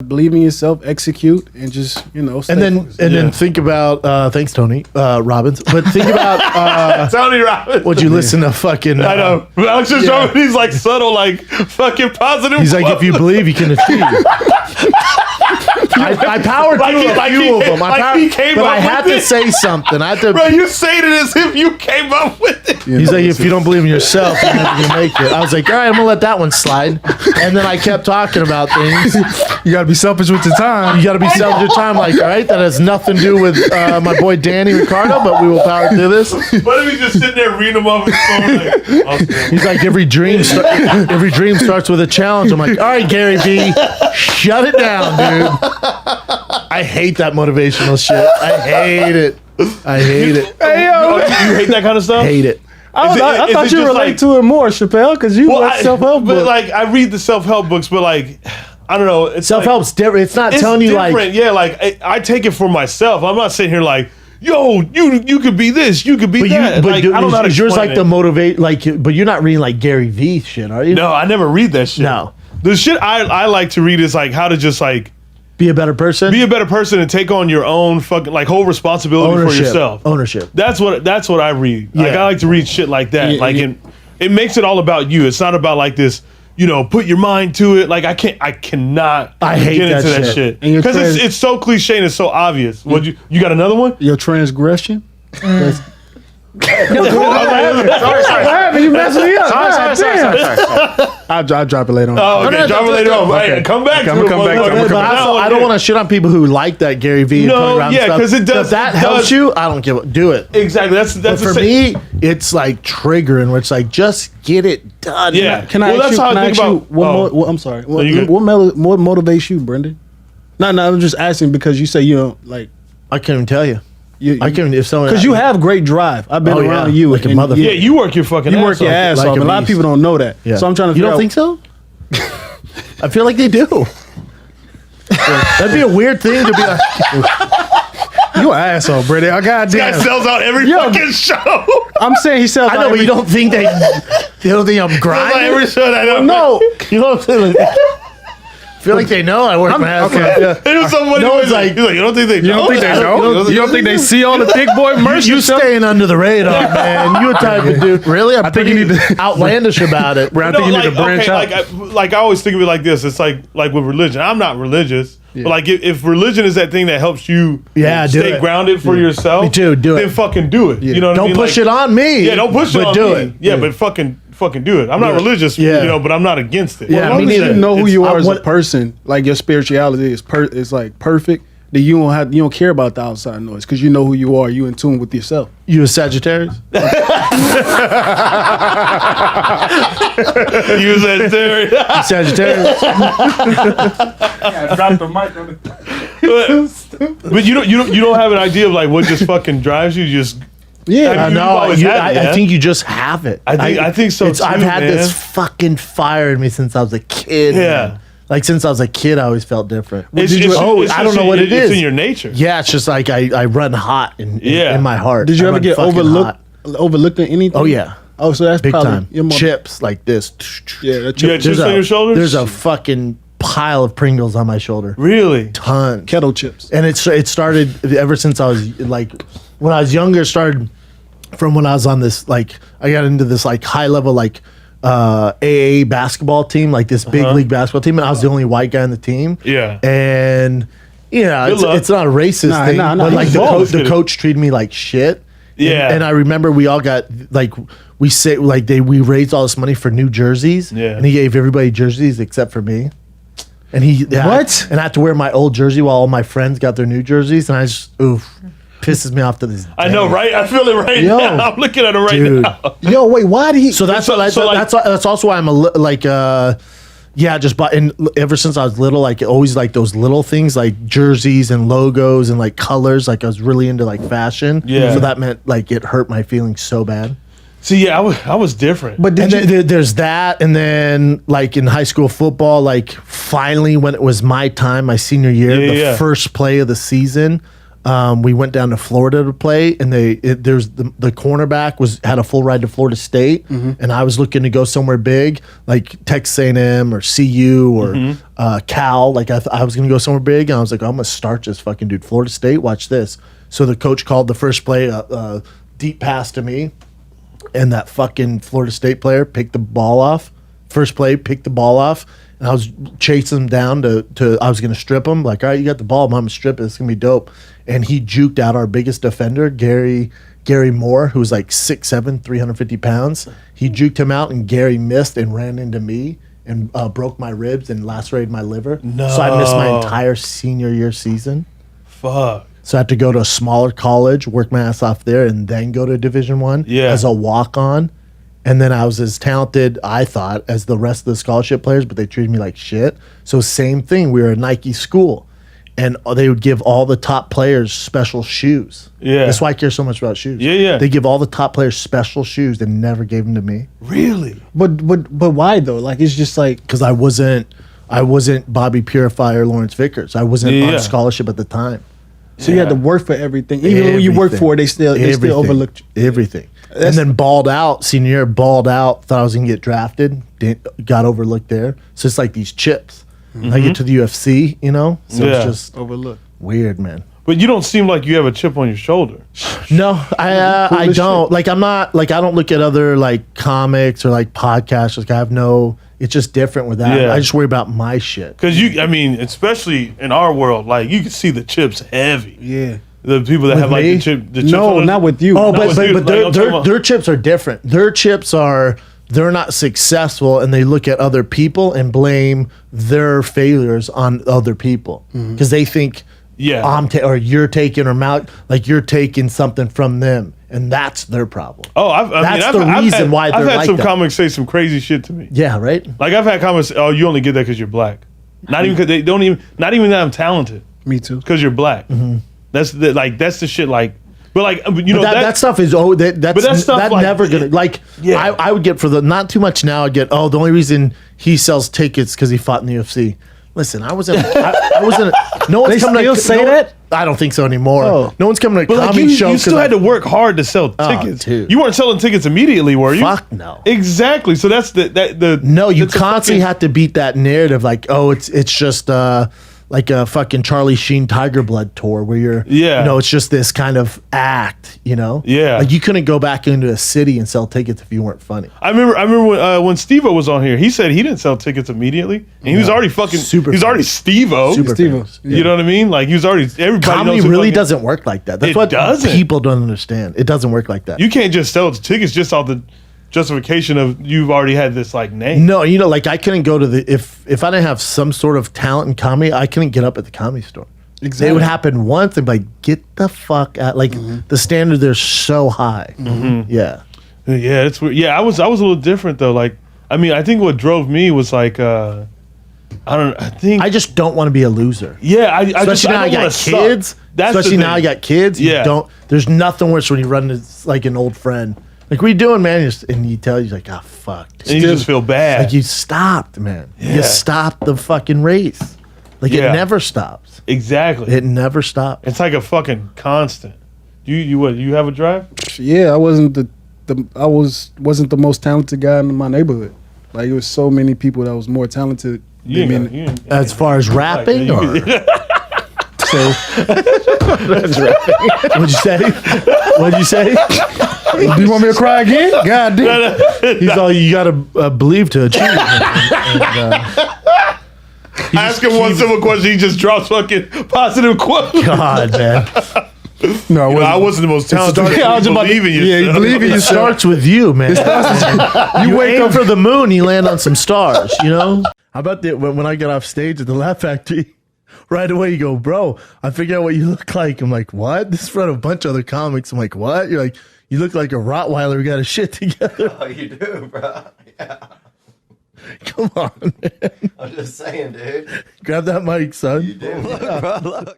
Believe in yourself, execute, and just stay focused. Then think about thanks Tony Robbins, but think about Tony Robbins. would you listen to fucking I know. Alex is showing these like subtle, like fucking positive. he's like, if you believe, you can achieve. I powered through a few of them. But I had to say something. I had to. Bro, you saying it as if you came up with it. He's like, if you don't believe in yourself, you're never gonna make it. I was like, all right, I'm gonna let that one slide. And then I kept talking about things. You gotta be selfish with your time. You gotta be selfish with your time. Like, all right, that has nothing to do with my boy Danny Ricardo, but we will power through this. What if he just sitting there reading them off his phone? Like, He's like, every dream starts with a challenge. I'm like, all right, Gary V, shut it down, dude. I hate that motivational shit. I hate it. Hey, yo. you hate that kind of stuff? Hate it. I thought you relate to it more, Chappelle, because you like self-help But books. like, I read the self-help books, but like, I don't know. It's Self-help's different. It's not It's telling you different. like, Yeah, like I take it for myself. I'm not sitting here like, yo, you could be this, you could be that. but Like, I don't know how to is yours explain like the it. motivate, like, but you're not reading like Gary V shit, are you? No, I never read that shit. No. The shit I like to read is like how to just like Be a better person. be a better person and take on your own fucking like whole responsibility for yourself. Ownership. That's what I read. Like Yeah. I like to read shit like that. Yeah, like yeah. it makes it all about you. It's not about like this, put your mind to it. Like I cannot I hate get that into that shit. shit. And your Because trans- it's so cliche and it's so obvious. What you got another one? Your transgression. That's- Sorry. You messing me up. Sorry. I'll drop it later on. Oh, okay. Drop it later on. Hey, come back to I'm it. gonna come back to it. I'm motherfucker. gonna But come also, I don't want to shit on people who like that Gary V. and No, Tony Robbins yeah, stuff. 'cause it does- If that it helps does- you, I don't give a do it. Exactly. That's But for the me, it's like triggering, where it's like, just get it done. Yeah. Can I Well, ask that's you? how I Can I think ask you? about- What I'm sorry. What, you good. what motivates you, Brendan? No, I'm just asking because you say you don't like. I can't even tell you. I can't. If someone Because you have great drive. I've been Oh, yeah. around you Like a and motherfucker. Yeah, you work your fucking You ass work your off. ass like off. a A lot of beast. people don't know that. Yeah. So I'm trying to. You figure don't out- think so? I feel like they do. That'd be a weird thing to be like. You an asshole, Brendan. I Guy goddamn. sells out every fucking show. I'm saying he sells. I know, but you don't think they don't think I'm Sells out grinding? every show. I know. No, you know what I'm saying? Like, I feel like they know I work my ass off. Yeah. It was somebody No who one's was like, like- he's like, you don't think they know? You don't think they know? You don't think they see all the thick boy merch? You staying under the radar, man. You a type of dude. Really? I'm think you pretty need to- outlandish about it. I think you need to branch out. Like I always think of it like this. It's like with religion. I'm not religious, but like if religion is that thing that helps you, Yeah, do stay it. grounded for yourself, Me too, do then it. fucking do it. You know what I Don't mean? push Like, it on me. Yeah, don't push it but on do me. it. Yeah, but fucking do it. I'm not religious, Yeah. but I'm not against it. Yeah, As long me as neither. you know who you It's- are as a what- person, like your spirituality is like perfect. Then you don't care about the outside noise because you know who you are. You in tune with yourself. You a Sagittarius? You said Terry. Sagittarius? Drop the mic on the. But you don't have an idea of like what just fucking drives you. Just Yeah, You've No, always had it, I yeah? think you just have it. I think so, I've too, had man. this fucking fire in me since I was a kid. Yeah. man. Like since I was a kid, I always felt different. It's I don't just know what it It's is. in your nature. Yeah, it's just like I run hot in my heart. Did you I ever run get fucking overlooked in anything? hot. Oh yeah, Oh, so that's big probably time. your mom- Chips like this. Yeah, that's You had your chips on your shoulders? There's a fucking pile of Pringles on my shoulder. Really? Tons. kettle chips. And it started ever since I was like, when I was younger, it started from when I was on this, like, I got into this like high level, like AA basketball team, like this big league basketball team. And I was the only white guy on the team. Yeah. And, luck. it's not a racist Nah, thing, nah, but like he's the coach treated me like shit. Yeah. And I remember we all got like, we raised all this money for new jerseys. Yeah. And he gave everybody jerseys except for me. And What? And I had to wear my old jersey while all my friends got their new jerseys, and I just pisses me off to this day. I know, right? I feel it right Yo. now. I'm looking at it right Dude. now. Yo, wait, why did he? So that's that's also why I'm just bought. And ever since I was little, like always like those little things like jerseys and logos and like colors. Like I was really into like fashion. Yeah. So that meant like it hurt my feelings so bad. See, yeah, I was different. But did And you? there's that, and then like in high school football, like finally when it was my time, my senior year, Yeah, the yeah. first play of the season, We went down to Florida to play, and there's the cornerback had a full ride to Florida State, and I was looking to go somewhere big like Texas A&M or CU or Cal. Like I was gonna go somewhere big, and I was like, I'm gonna start this fucking dude. Florida State, watch this. So the coach called the first play, deep pass to me, and that fucking Florida State player picked the ball off. First play, picked the ball off. And I was chasing him down to I was going to strip him. Like, all right, you got the ball. I'm going to strip it. It's going to be dope. And he juked out our biggest defender, Gary Moore, who was like 6'7", 350 pounds. He juked him out, and Gary missed and ran into me and broke my ribs and lacerated my liver. No. So I missed my entire senior year season. Fuck. So I had to go to a smaller college, work my ass off there, and then go to Division I as a walk-on. And then I was as talented, I thought, as the rest of the scholarship players, but they treated me like shit. So same thing. We were a Nike school, and they would give all the top players special shoes. Yeah. That's why I care so much about shoes. Yeah, yeah. They give all the top players special shoes. They never gave them to me Really? But why though? Like it's just like because I wasn't Bobby Purify or Lawrence Vickers. I wasn't Yeah. on scholarship at the time. so you had to work for everything. Even when you work for it, they still overlooked you. Everything. And then balled out, senior year, balled out, thought I was going to get drafted, got overlooked there. So it's like these chips. I get to the UFC, you know? So Yeah. it's just Overlooked. weird, man. But you don't seem like you have a chip on your shoulder. No, I as don't. shit. Like, I'm not, like, I don't look at other, like, comics or, like, podcasts. Like, I have no, it's just different with that. Yeah. I just worry about my shit. Because I mean, especially in our world, like you can see the chips heavy. Yeah. The people that With have like me? the chips. No, on not with you. Oh, No, but it's but, dude, but like, I'm talking about- their chips are different. Their chips are they're not successful, and they look at other people and blame their failures on other people because they think Yeah. or you're taking like you're taking something from them, and that's their problem. Oh, That's the reason why they're I've had like some that. comics say some crazy shit to me. Yeah, right. Like I've had comics, oh, you only get that because you're black. Not even because they don't even. Not even that I'm talented. Me too. Because you're black. That's the shit. Like, but like you know That stuff is that's stuff that like- never gonna like. Yeah. I would get for the not too much now. I get the only reason he sells tickets because he fought in the UFC. Listen, I wasn't. I wasn't. No one's They coming still to say that? I don't think so anymore. Oh. No one's coming to a But like comedy show. you 'cause still I- had to work hard to sell tickets. dude. You weren't selling tickets immediately, were you? Fuck no. Exactly. So that's the No, you that's a constantly fucking- have to beat that narrative. Like, oh, it's just like a fucking Charlie Sheen Tiger Blood tour where you're, Yeah. you know, it's just this kind of act, you know. Yeah. Like you couldn't go back into a city and sell tickets if you weren't funny. I remember when Steve-O was on here. He said he didn't sell tickets immediately, and he was already fucking Super He was already famous. Steve-O. Super Steve-O. famous. You know what I mean? Like he was already everybody. Comedy knows who really fucking- doesn't work like that. That's It what doesn't. people don't understand. It doesn't work like that. You can't just sell tickets just off the justification of you've already had this like name. No, you know, like I couldn't go to if I didn't have some sort of talent in comedy, I couldn't get up at the comedy store. Exactly. It would happen once and be like, get the fuck out. Like the standard there's so high. Yeah. Yeah, it's weird. Yeah, I was a little different though. Like, I mean, I think what drove me was like, I think I just don't want to be a loser. yeah, I just Especially now I don't got wanna suck. kids. That's the Especially now thing. I got kids. Yeah. You don't. There's nothing worse when you run into like an old friend. Like, what are you doing, man? And you tell you like, ah, fuck. And you just feel bad. Like you stopped, man. Yeah. You stopped the fucking race. Like Yeah. it never stops. Exactly. It never stops. It's like a fucking constant. You what? You have a drive? Yeah, I wasn't wasn't the most talented guy in my neighborhood. Like it was so many people that was more talented You than ain't me. got- you ain't- As far as rapping, you- or so. What'd you say? What'd you say? Do you want me to cry again? God damn. He's all you gotta believe to achieve. Ask him one simple question. He just drops fucking positive quotes. God, man. No, I wasn't the most talented. Yeah, I was You about to- believe in yeah, you yourself. believe in It starts with you, man. You wake aim up- for the moon, you land on some stars. You know. How about when I get off stage at the Laugh Factory? Right away, you go, bro, I figured out what you look like. I'm like, what? This is from a bunch of other comics. I'm like, what? You're like, you look like a Rottweiler who got his shit together. Oh, you do, bro. Yeah. Come on, man. I'm just saying, dude. Grab that mic, son. You do. Look, bro, look.